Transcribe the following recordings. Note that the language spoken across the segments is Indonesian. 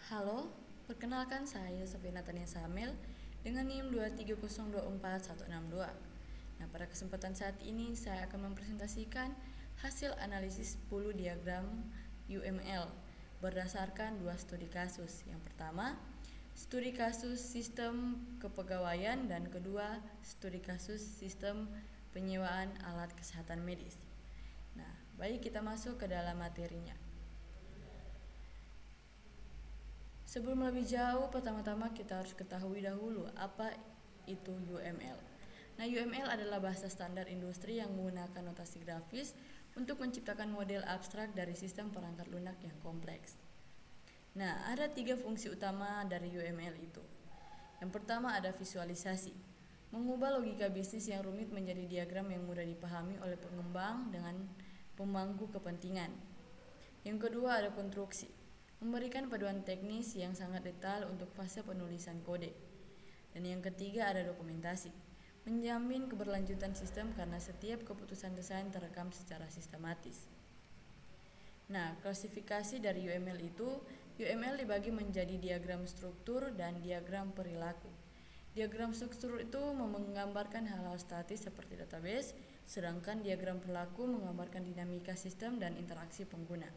Halo, perkenalkan saya Sofina Tania Samil dengan NIM 230246162. Nah, pada kesempatan saat ini saya akan mempresentasikan hasil analisis 10 diagram UML berdasarkan dua studi kasus. Yang pertama, studi kasus sistem kepegawaian dan kedua, studi kasus sistem penyewaan alat kesehatan medis. Nah, baik kita masuk ke dalam materinya. Sebelum lebih jauh, pertama-tama kita harus ketahui dahulu apa itu UML. Nah, UML adalah bahasa standar industri yang menggunakan notasi grafis untuk menciptakan model abstrak dari sistem perangkat lunak yang kompleks. Nah, ada 3 fungsi utama dari UML itu. Yang pertama ada visualisasi, mengubah logika bisnis yang rumit menjadi diagram yang mudah dipahami oleh pengembang dengan pemangku kepentingan. Yang kedua ada konstruksi, memberikan paduan teknis yang sangat detail untuk fase penulisan kode. Dan yang ketiga ada dokumentasi, menjamin keberlanjutan sistem karena setiap keputusan desain terekam secara sistematis. Nah, klasifikasi dari UML itu, UML dibagi menjadi diagram struktur dan diagram perilaku. Diagram struktur itu menggambarkan hal-hal statis seperti database, sedangkan diagram perilaku menggambarkan dinamika sistem dan interaksi pengguna.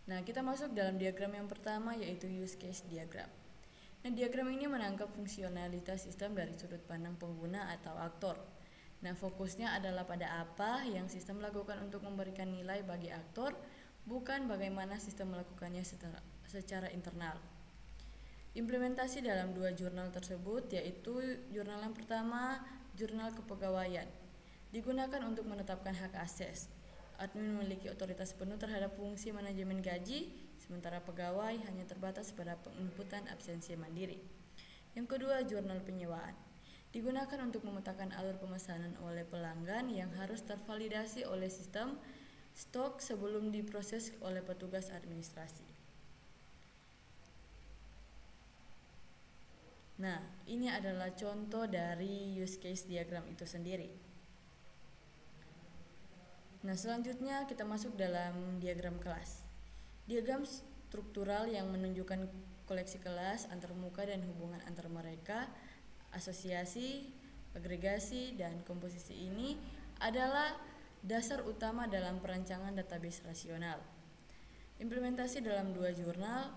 Nah, kita masuk dalam diagram yang pertama yaitu use case diagram. Nah, diagram ini menangkap fungsionalitas sistem dari sudut pandang pengguna atau aktor. Nah, fokusnya adalah pada apa yang sistem lakukan untuk memberikan nilai bagi aktor, bukan bagaimana sistem melakukannya secara internal. Implementasi dalam dua jurnal tersebut yaitu jurnal yang pertama, jurnal kepegawaian, digunakan untuk menetapkan hak akses. Admin memiliki otoritas penuh terhadap fungsi manajemen gaji, sementara pegawai hanya terbatas pada penginputan absensi mandiri. Yang kedua, jurnal penyewaan, digunakan untuk memetakan alur pemesanan oleh pelanggan yang harus tervalidasi oleh sistem stok sebelum diproses oleh petugas administrasi. Nah, ini adalah contoh dari use case diagram itu sendiri. Nah, selanjutnya kita masuk dalam diagram kelas. Diagram struktural yang menunjukkan koleksi kelas, antarmuka dan hubungan antar mereka, asosiasi, agregasi, dan komposisi ini adalah dasar utama dalam perancangan database rasional. Implementasi dalam dua jurnal.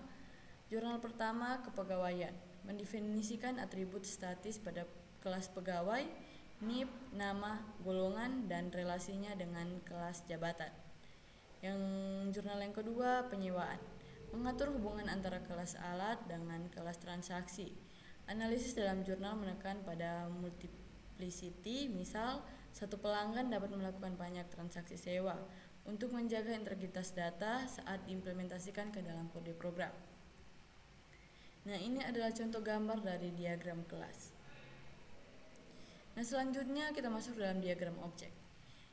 Jurnal pertama, kepegawaian, mendefinisikan atribut statis pada kelas pegawai, NIP, nama, golongan, dan relasinya dengan kelas jabatan. Yang jurnal yang kedua, penyewaan, mengatur hubungan antara kelas alat dengan kelas transaksi. Analisis dalam jurnal menekan pada multiplicity, misal satu pelanggan dapat melakukan banyak transaksi sewa untuk menjaga integritas data saat diimplementasikan ke dalam kode program. Nah, ini adalah contoh gambar dari diagram kelas. Nah, selanjutnya kita masuk dalam diagram objek.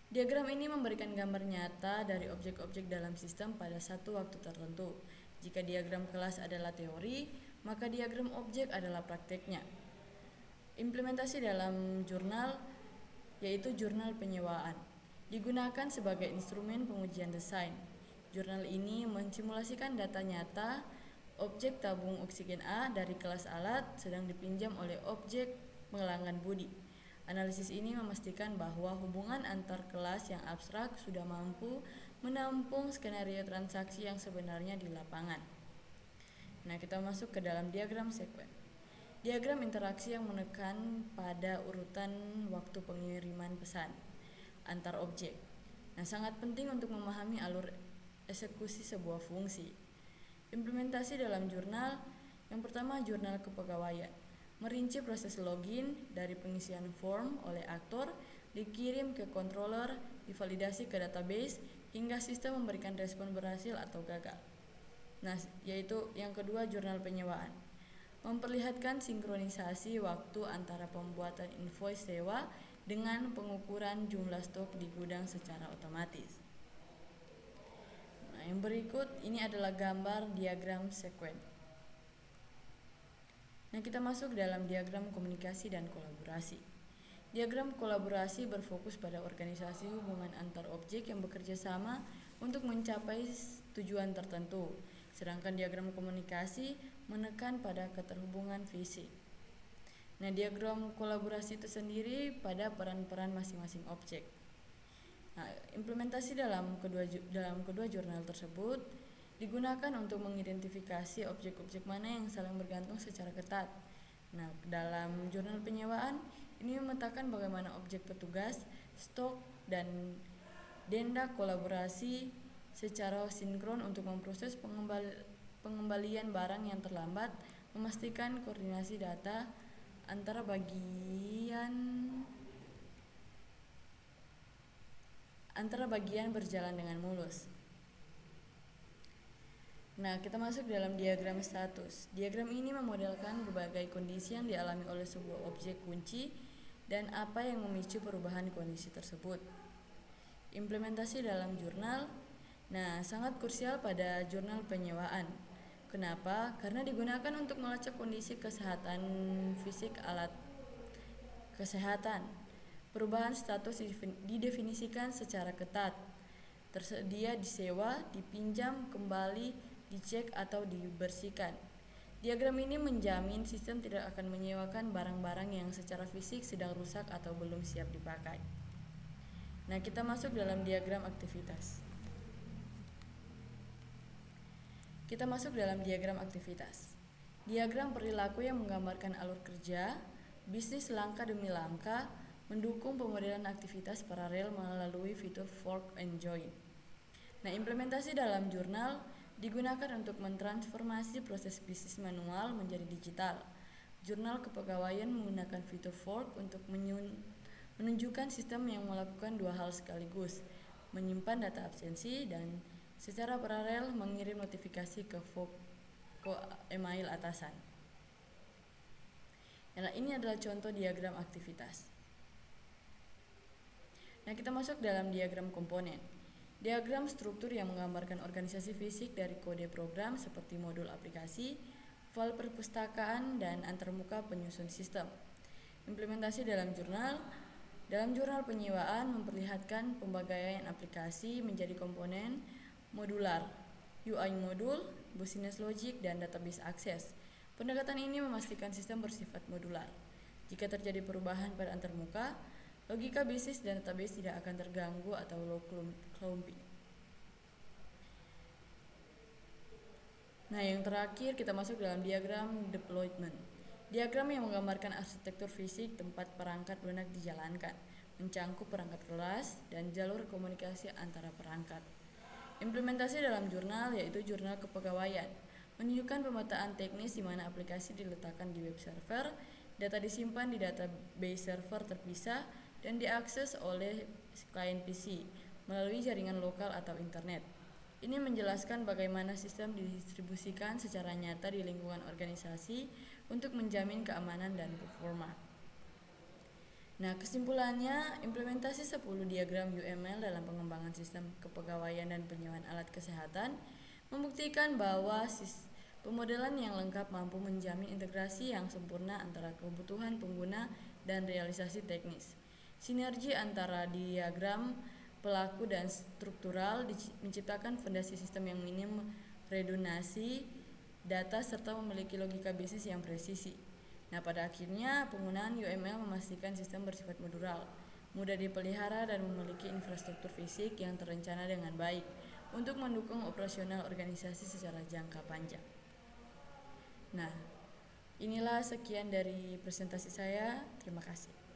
Diagram ini memberikan gambar nyata dari objek-objek dalam sistem pada satu waktu tertentu. Jika diagram kelas adalah teori, maka diagram objek adalah prakteknya. Implementasi dalam jurnal yaitu jurnal penyewaan, digunakan sebagai instrumen pengujian desain. Jurnal ini mensimulasikan data nyata objek tabung oksigen A dari kelas alat sedang dipinjam oleh objek pelanggan budi. Analisis ini memastikan bahwa hubungan antar kelas yang abstrak sudah mampu menampung skenario transaksi yang sebenarnya di lapangan. Nah, kita masuk ke dalam diagram sekuen. Diagram interaksi yang menekan pada urutan waktu pengiriman pesan antar objek. Nah, sangat penting untuk memahami alur eksekusi sebuah fungsi. Implementasi dalam jurnal, yang pertama jurnal kepegawaian, merinci proses login dari pengisian form oleh aktor, dikirim ke controller, divalidasi ke database, hingga sistem memberikan respon berhasil atau gagal. Nah, yaitu yang kedua jurnal penyewaan, memperlihatkan sinkronisasi waktu antara pembuatan invoice sewa dengan pengukuran jumlah stok di gudang secara otomatis. Nah, yang berikut ini adalah gambar diagram sekuen. Nah, kita masuk dalam diagram komunikasi dan kolaborasi. Diagram kolaborasi berfokus pada organisasi hubungan antar objek yang bekerja sama untuk mencapai tujuan tertentu. sedangkan diagram komunikasi menekan pada keterhubungan fisik. Nah, diagram kolaborasi itu sendiri pada peran-peran masing-masing objek. Nah, implementasi dalam kedua jurnal tersebut digunakan untuk mengidentifikasi objek-objek mana yang saling bergantung secara ketat. Nah, dalam jurnal penyewaan ini memetakan bagaimana objek petugas, stok, dan denda kolaborasi secara sinkron untuk memproses pengembalian barang yang terlambat, memastikan koordinasi data antara bagian berjalan dengan mulus. Nah, kita masuk dalam diagram status. Diagram ini memodelkan berbagai kondisi yang dialami oleh sebuah objek kunci dan apa yang memicu perubahan kondisi tersebut. Implementasi dalam jurnal. Nah, sangat krusial pada jurnal penyewaan. Kenapa? Karena digunakan untuk melacak kondisi kesehatan fisik alat kesehatan. Perubahan status didefinisikan secara ketat. Tersedia disewa, dipinjam, kembali, dicek atau dibersihkan. Diagram ini menjamin sistem tidak akan menyewakan barang-barang yang secara fisik sedang rusak atau belum siap dipakai. Nah, kita masuk dalam diagram aktivitas. Diagram perilaku yang menggambarkan alur kerja, bisnis langkah demi langkah, mendukung pemodelan aktivitas paralel melalui fitur fork and join. Nah, implementasi dalam jurnal digunakan untuk mentransformasi proses bisnis manual menjadi digital. Jurnal kepegawaian menggunakan fitur fork untuk menunjukkan sistem yang melakukan dua hal sekaligus, menyimpan data absensi dan secara paralel mengirim notifikasi ke email atasan. Nah, ini adalah contoh diagram aktivitas. Nah, kita masuk dalam diagram komponen. Diagram struktur yang menggambarkan organisasi fisik dari kode program seperti modul aplikasi, file perpustakaan, dan antarmuka penyusun sistem. Implementasi dalam jurnal. Dalam jurnal penyewaan memperlihatkan pembagaian aplikasi menjadi komponen modular, UI modul, business logic, dan database access. Pendekatan ini memastikan sistem bersifat modular. Jika terjadi perubahan pada antarmuka, logika bisnis dan database tidak akan terganggu atau low clumping. Nah, yang terakhir kita masuk dalam diagram deployment. Diagram yang menggambarkan arsitektur fisik tempat perangkat lunak dijalankan, mencangkup perangkat kelas dan jalur komunikasi antara perangkat. Implementasi dalam jurnal yaitu jurnal kepegawaian, menunjukkan pemetaan teknis di mana aplikasi diletakkan di web server, data disimpan di database server terpisah, dan diakses oleh klien PC melalui jaringan lokal atau internet. Ini menjelaskan bagaimana sistem didistribusikan secara nyata di lingkungan organisasi untuk menjamin keamanan dan performa. Nah, kesimpulannya, implementasi 10 diagram UML dalam pengembangan sistem kepegawaian dan penyewaan alat kesehatan membuktikan bahwa pemodelan yang lengkap mampu menjamin integrasi yang sempurna antara kebutuhan pengguna dan realisasi teknis. Sinergi antara diagram, pelaku, dan struktural menciptakan fondasi sistem yang minim redundansi data serta memiliki logika bisnis yang presisi. Nah, pada akhirnya penggunaan UML memastikan sistem bersifat modular, mudah dipelihara, dan memiliki infrastruktur fisik yang terencana dengan baik untuk mendukung operasional organisasi secara jangka panjang. Nah, inilah sekian dari presentasi saya. Terima kasih.